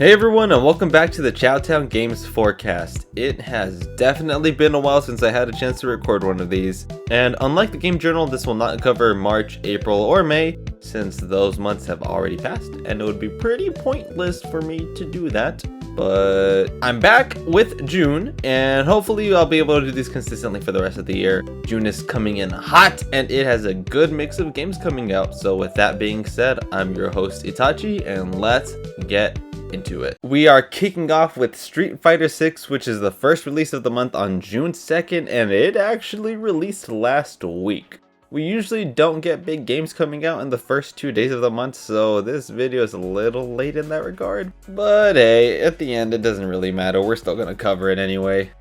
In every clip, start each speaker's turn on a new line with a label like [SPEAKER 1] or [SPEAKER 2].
[SPEAKER 1] Hey everyone, and welcome back to the Chao Games Forecast. It has definitely been a while since I had a chance to record one of these, and unlike the game journal, this will not cover March, April, or May, since those months have already passed, and it would be pretty pointless for me to do that. But I'm back with June, and hopefully I'll be able to do these consistently for the rest of the year. June is coming in hot, and it has a good mix of games coming out. So with that being said, I'm your host Itachi, and let's get into it. We are kicking off with Street Fighter VI, which is the first release of the month on June 2nd, and it actually released last week. We usually don't get big games coming out in the first 2 days of the month, so this video is a little late in that regard. But hey, at the end it doesn't really matter, we're still gonna cover it anyway.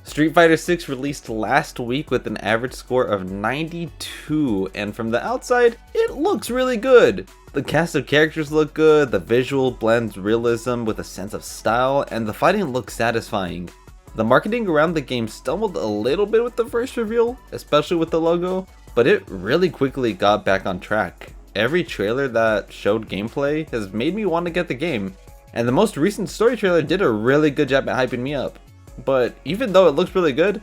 [SPEAKER 1] Street Fighter VI released last week with an average score of 92, and from the outside, it looks really good. The cast of characters look good, the visual blends realism with a sense of style, and the fighting looks satisfying. The marketing around the game stumbled a little bit with the first reveal, especially with the logo, but it really quickly got back on track. Every trailer that showed gameplay has made me want to get the game, and the most recent story trailer did a really good job at hyping me up. But even though it looks really good,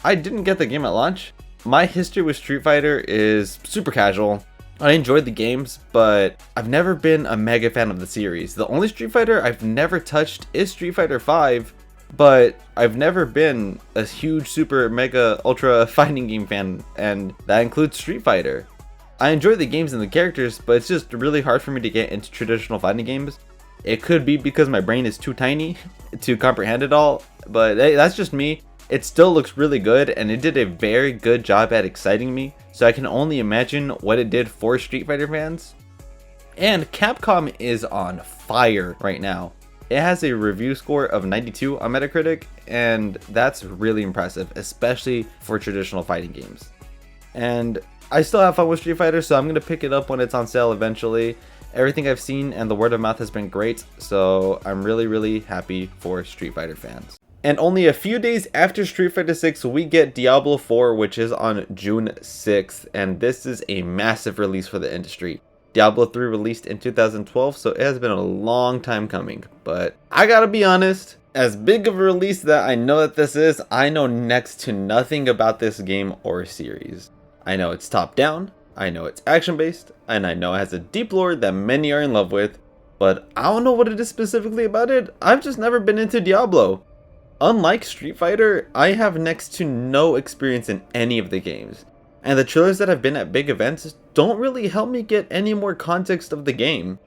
[SPEAKER 1] I didn't get the game at launch. My history with Street Fighter is super casual. I enjoyed the games, but I've never been a mega fan of the series. The only Street Fighter I've never touched is Street Fighter V, but I've never been a huge super mega ultra fighting game fan, and that includes Street Fighter. I enjoy the games and the characters, but it's just really hard for me to get into traditional fighting games. It could be because my brain is too tiny to comprehend it all, but hey, that's just me. It still looks really good, and it did a very good job at exciting me, so I can only imagine what it did for Street Fighter fans. And Capcom is on fire right now. It has a review score of 92 on Metacritic, and that's really impressive, especially for traditional fighting games. And I still have fun with Street Fighter, so I'm going to pick it up when it's on sale eventually. Everything I've seen and the word of mouth has been great, so I'm really happy for Street Fighter fans. And only a few days after Street Fighter VI, we get Diablo 4, which is on June 6th, and this is a massive release for the industry. Diablo 3 released in 2012, so it has been a long time coming, but I gotta be honest, as big of a release that I know that this is, I know next to nothing about this game or series. I know it's top down, I know it's action based, and I know it has a deep lore that many are in love with, but I don't know what it is specifically about it. I've just never been into Diablo. Unlike Street Fighter, I have next to no experience in any of the games, and the trailers that have been at big events don't really help me get any more context of the game.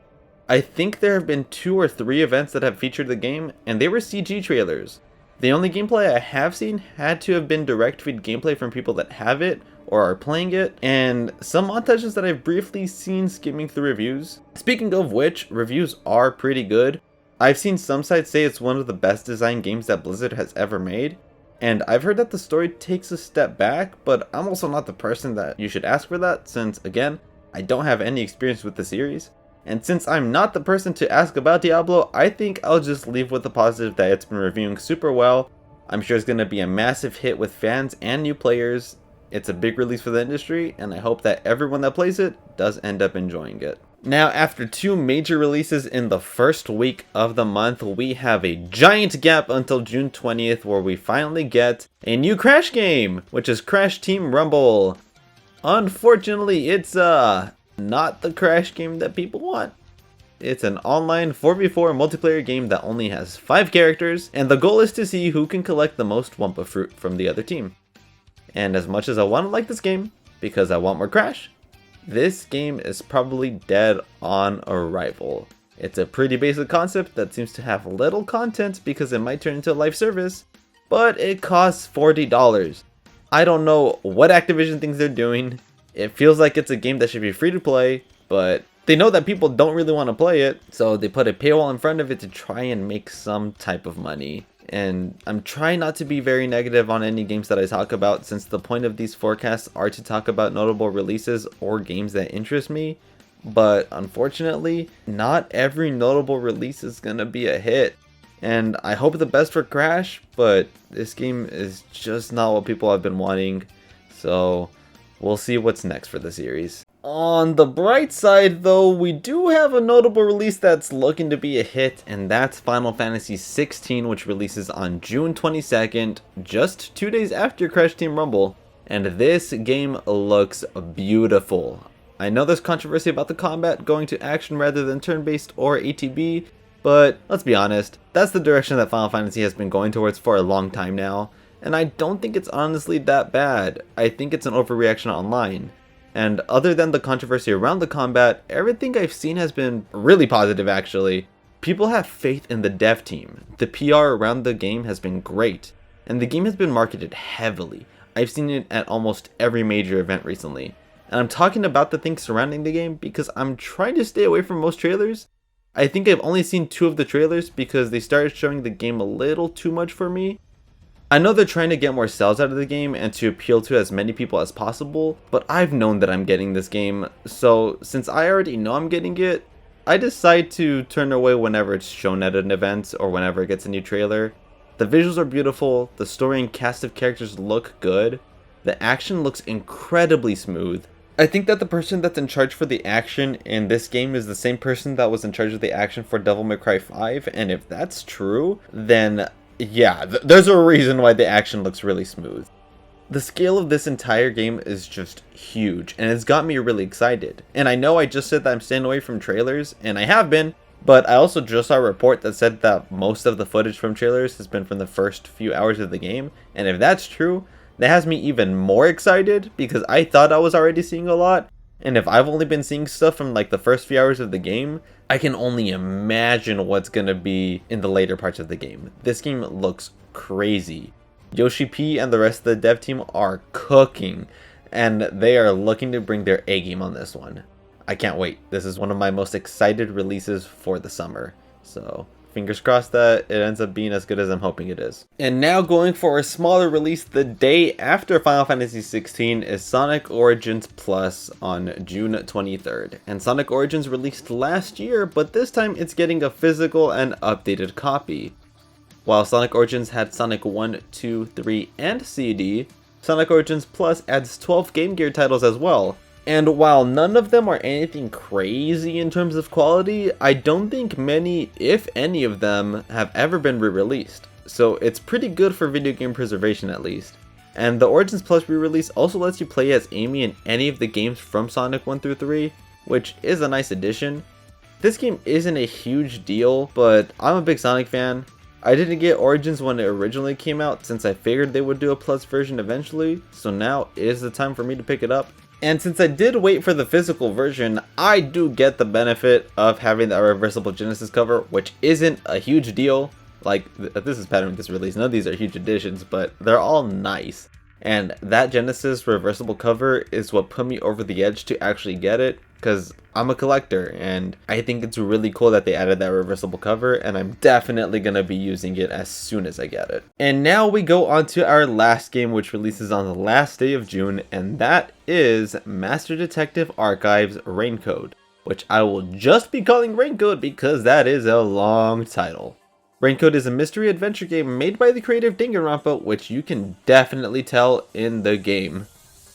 [SPEAKER 1] I think there have been 2 or 3 events that have featured the game, and they were CG trailers. The only gameplay I have seen had to have been direct feed gameplay from people that have it or are playing it, and some montages that I've briefly seen skimming through reviews. Speaking of which, reviews are pretty good. I've seen some sites say it's one of the best designed games that Blizzard has ever made, and I've heard that the story takes a step back, but I'm also not the person that you should ask for that, since again, I don't have any experience with the series. And since I'm not the person to ask about Diablo, I think I'll just leave with the positive that it's been reviewing super well. I'm sure it's going to be a massive hit with fans and new players. It's a big release for the industry, and I hope that everyone that plays it does end up enjoying it. Now, after 2 major releases in the first week of the month, we have a giant gap until June 20th where we finally get a new Crash game, which is Crash Team Rumble. Unfortunately, it's not the Crash game that people want. It's an online 4v4 multiplayer game that only has 5 characters, and the goal is to see who can collect the most Wumpa Fruit from the other team. And as much as I want to like this game, because I want more Crash, this game is probably dead on arrival. It's a pretty basic concept that seems to have little content because it might turn into a live service, but it costs $40. I don't know what Activision thinks they're doing. It feels like it's a game that should be free to play, but they know that people don't really want to play it, so they put a paywall in front of it to try and make some type of money. And I'm trying not to be very negative on any games that I talk about, since the point of these forecasts are to talk about notable releases or games that interest me. But unfortunately, not every notable release is gonna be a hit. And I hope the best for Crash, but this game is just not what people have been wanting. So we'll see what's next for the series. On the bright side though, we do have a notable release that's looking to be a hit, and that's Final Fantasy XVI, which releases on June 22nd, just 2 days after Crash Team Rumble, and this game looks beautiful. I know there's controversy about the combat going to action rather than turn-based or ATB, but let's be honest, that's the direction that Final Fantasy has been going towards for a long time now, and I don't think it's honestly that bad. I think it's an overreaction online. And other than the controversy around the combat, everything I've seen has been really positive actually. People have faith in the dev team. The PR around the game has been great, and the game has been marketed heavily. I've seen it at almost every major event recently. And I'm talking about the things surrounding the game because I'm trying to stay away from most trailers. I think I've only seen 2 of the trailers because they started showing the game a little too much for me. I know they're trying to get more sales out of the game and to appeal to as many people as possible, but I've known that I'm getting this game, so since I already know I'm getting it, I decide to turn away whenever it's shown at an event or whenever it gets a new trailer. The visuals are beautiful, the story and cast of characters look good, the action looks incredibly smooth. I think that the person that's in charge for the action in this game is the same person that was in charge of the action for Devil May Cry 5, and if that's true, then yeah, there's a reason why the action looks really smooth. The scale of this entire game is just huge, and it's got me really excited. And I know I just said that I'm staying away from trailers, and I have been, but I also just saw a report that said that most of the footage from trailers has been from the first few hours of the game, and if that's true, that has me even more excited, because I thought I was already seeing a lot, and if I've only been seeing stuff from like the first few hours of the game, I can only imagine what's gonna be in the later parts of the game. This game looks crazy. Yoshi P and the rest of the dev team are cooking, and they are looking to bring their A game on this one. I can't wait. This is one of my most excited releases for the summer, so fingers crossed that it ends up being as good as I'm hoping it is. And now going for a smaller release the day after Final Fantasy XVI is Sonic Origins Plus on June 23rd. And Sonic Origins released last year, but this time it's getting a physical and updated copy. While Sonic Origins had Sonic 1, 2, 3, and CD, Sonic Origins Plus adds 12 Game Gear titles as well. And while none of them are anything crazy in terms of quality, I don't think many, if any of them, have ever been re-released. So it's pretty good for video game preservation at least. And the Origins Plus re-release also lets you play as Amy in any of the games from Sonic 1 through 3, which is a nice addition. This game isn't a huge deal, but I'm a big Sonic fan. I didn't get Origins when it originally came out since I figured they would do a Plus version eventually, so now is the time for me to pick it up. And since I did wait for the physical version, I do get the benefit of having that reversible Genesis cover, which isn't a huge deal. Like, this is pattern with this release, none of these are huge additions, but they're all nice. And that Genesis reversible cover is what put me over the edge to actually get it, because I'm a collector, and I think it's really cool that they added that reversible cover, and I'm definitely going to be using it as soon as I get it. And now we go on to our last game, which releases on the last day of June, and that is Master Detective Archives Raincode, which I will just be calling Raincode because that is a long title. Raincode is a mystery adventure game made by the creative Danganronpa, which you can definitely tell in the game.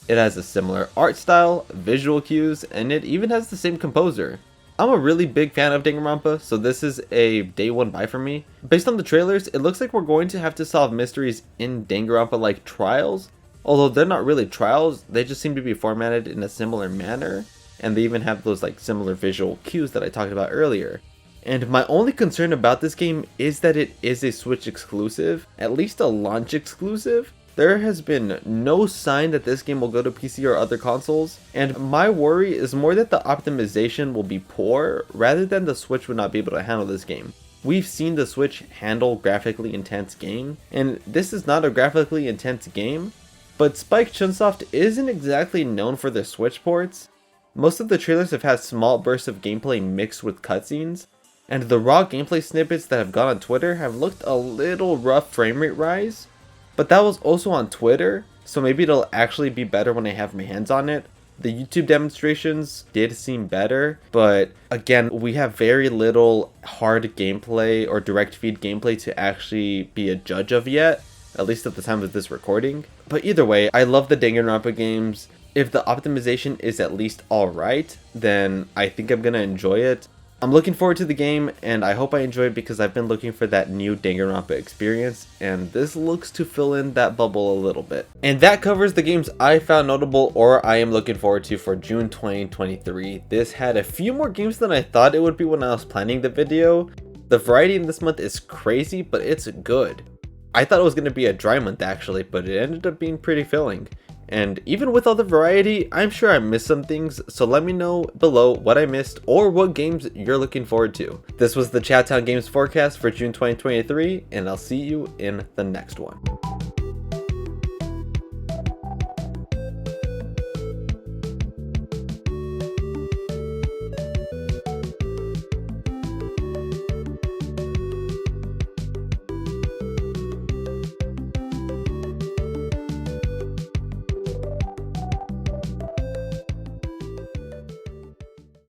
[SPEAKER 1] It has a similar art style, visual cues, and it even has the same composer. I'm a really big fan of Danganronpa, so this is a day one buy for me. Based on the trailers, it looks like we're going to have to solve mysteries in Danganronpa-like trials, although they're not really trials, they just seem to be formatted in a similar manner, and they even have those like similar visual cues that I talked about earlier. And my only concern about this game is that it is a Switch exclusive, at least a launch exclusive. There has been no sign that this game will go to PC or other consoles, and my worry is more that the optimization will be poor rather than the Switch would not be able to handle this game. We've seen the Switch handle graphically intense game, and this is not a graphically intense game, but Spike Chunsoft isn't exactly known for their Switch ports. Most of the trailers have had small bursts of gameplay mixed with cutscenes, and the raw gameplay snippets that have gone on Twitter have looked a little rough framerate rise. But that was also on Twitter, so maybe it'll actually be better when I have my hands on it. The YouTube demonstrations did seem better, but again, we have very little hard gameplay or direct feed gameplay to actually be a judge of yet, at least at the time of this recording. But either way, I love the Danganronpa games. If the optimization is at least alright, then I think I'm gonna enjoy it. I'm looking forward to the game, and I hope I enjoy it because I've been looking for that new Danganronpa experience, and this looks to fill in that bubble a little bit. And that covers the games I found notable or I am looking forward to for June 2023. This had a few more games than I thought it would be when I was planning the video. The variety in this month is crazy, but it's good. I thought it was going to be a dry month actually, but it ended up being pretty filling. And even with all the variety, I'm sure I missed some things, so let me know below what I missed or what games you're looking forward to. This was the Chao Games forecast for June 2023, and I'll see you in the next one.